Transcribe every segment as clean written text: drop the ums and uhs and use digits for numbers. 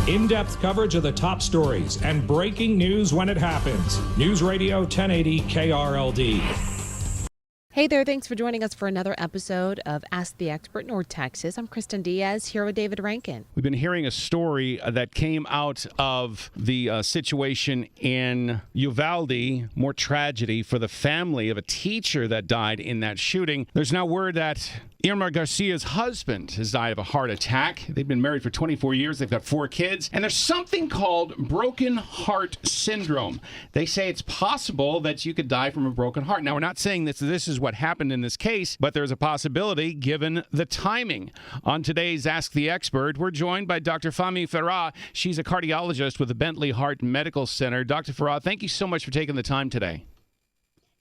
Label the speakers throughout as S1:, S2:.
S1: In-depth coverage of the top stories and breaking news when it happens. News Radio 1080 KRLD.
S2: Hey there, thanks for joining us for another episode of Ask the Expert North Texas. I'm Kristen Diaz here with David Rankin.
S3: We've been hearing a story that came out of the situation in Uvalde, more tragedy for the family of a teacher that died in that shooting. There's now word that Irma Garcia's husband has died of a heart attack. They've been married for 24 years. They've got 4 kids. And there's something called broken heart syndrome. They say it's possible that you could die from a broken heart. Now, we're not saying this is what happened in this case, but there's a possibility given the timing. On today's Ask the Expert, we're joined by Dr. Fahmi Farah. She's a cardiologist with the Bentley Heart Medical Center. Dr. Farah, thank you so much for taking the time today.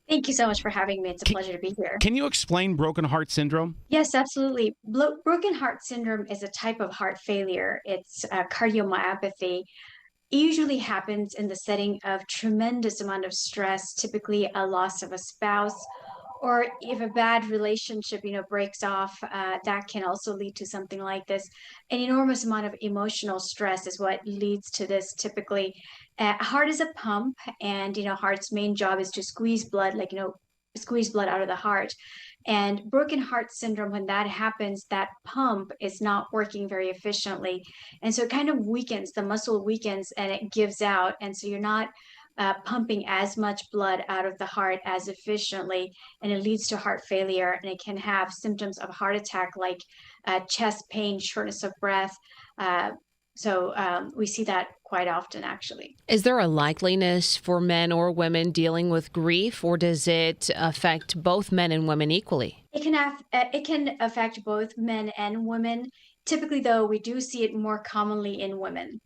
S4: Thank you so much for having me. It's a pleasure to be here.
S3: Can you explain broken heart syndrome?
S4: Yes, absolutely. Broken heart syndrome is a type of heart failure. It's cardiomyopathy. It usually happens in the setting of tremendous amount of stress, typically a loss of a spouse, or if a bad relationship, breaks off, that can also lead to something like this. An enormous amount of emotional stress is what leads to this typically. Heart is a pump, and, heart's main job is to squeeze blood, squeeze blood out of the heart. And broken heart syndrome, when that happens, that pump is not working very efficiently. And so it kind of weakens, the muscle weakens and it gives out. And so you're not pumping as much blood out of the heart as efficiently, and it leads to heart failure, and it can have symptoms of heart attack like chest pain, shortness of breath. So we see that quite often, actually.
S2: Is there a likeliness for men or women dealing with grief, or does it affect both men and women equally?
S4: It can affect both men and women. Typically, though, we do see it more commonly in women.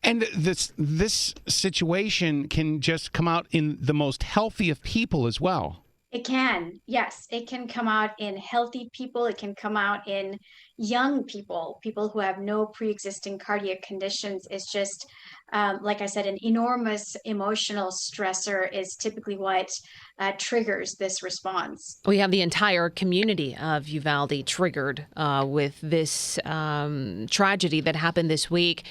S3: And this situation can just come out in the most healthy of people as well.
S4: It can, yes. It can come out in healthy people. It can come out in young people, people who have no pre-existing cardiac conditions. It's just, like I said, an enormous emotional stressor is typically what triggers this response.
S2: We have the entire community of Uvalde triggered with this tragedy that happened this week.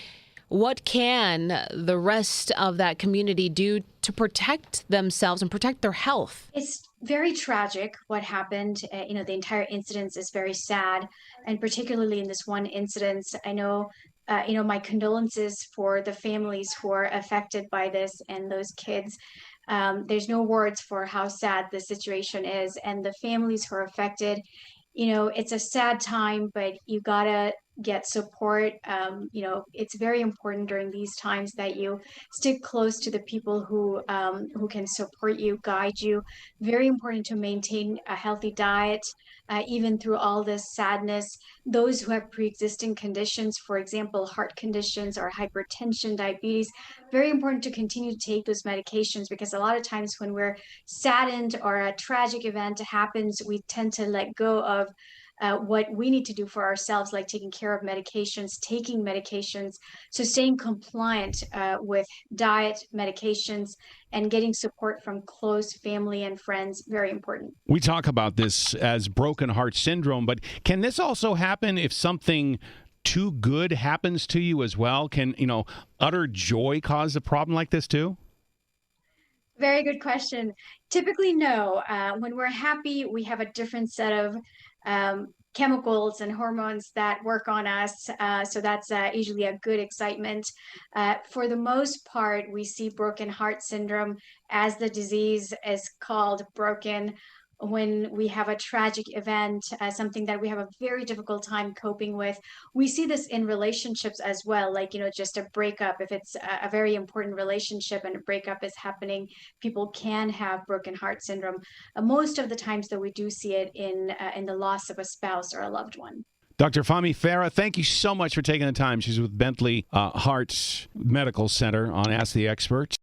S2: What can the rest of that community do to protect themselves and protect their health?
S4: It's very tragic what happened. The entire incident is very sad, and particularly in this one incident, I know, my condolences for the families who are affected by this and those kids. There's no words for how sad the situation is, and the families who are affected. It's a sad time, but you gotta get support. It's very important during these times that you stick close to the people who can support you, guide you. Very important to maintain a healthy diet, even through all this sadness. Those who have pre-existing conditions, for example, heart conditions or hypertension, diabetes, very important to continue to take those medications, because a lot of times when we're saddened or a tragic event happens, we tend to let go of what we need to do for ourselves, like taking care of medications, taking medications. So staying compliant with diet, medications, and getting support from close family and friends, very important.
S3: We talk about this as broken heart syndrome, but can this also happen if something too good happens to you as well? Can, utter joy cause a problem like this too?
S4: Very good question. Typically, no. When we're happy, we have a different set of chemicals and hormones that work on us. So that's usually a good excitement. For the most part, we see broken heart syndrome, as the disease is called, broken, when we have a tragic event, something that we have a very difficult time coping with. We see this in relationships as well, like, just a breakup. If it's a very important relationship and a breakup is happening, people can have broken heart syndrome. Most of the times, though, we do see it in the loss of a spouse or a loved one.
S3: Dr. Fahmi Farah, thank you so much for taking the time. She's with Bentley Heart Medical Center on Ask the Experts.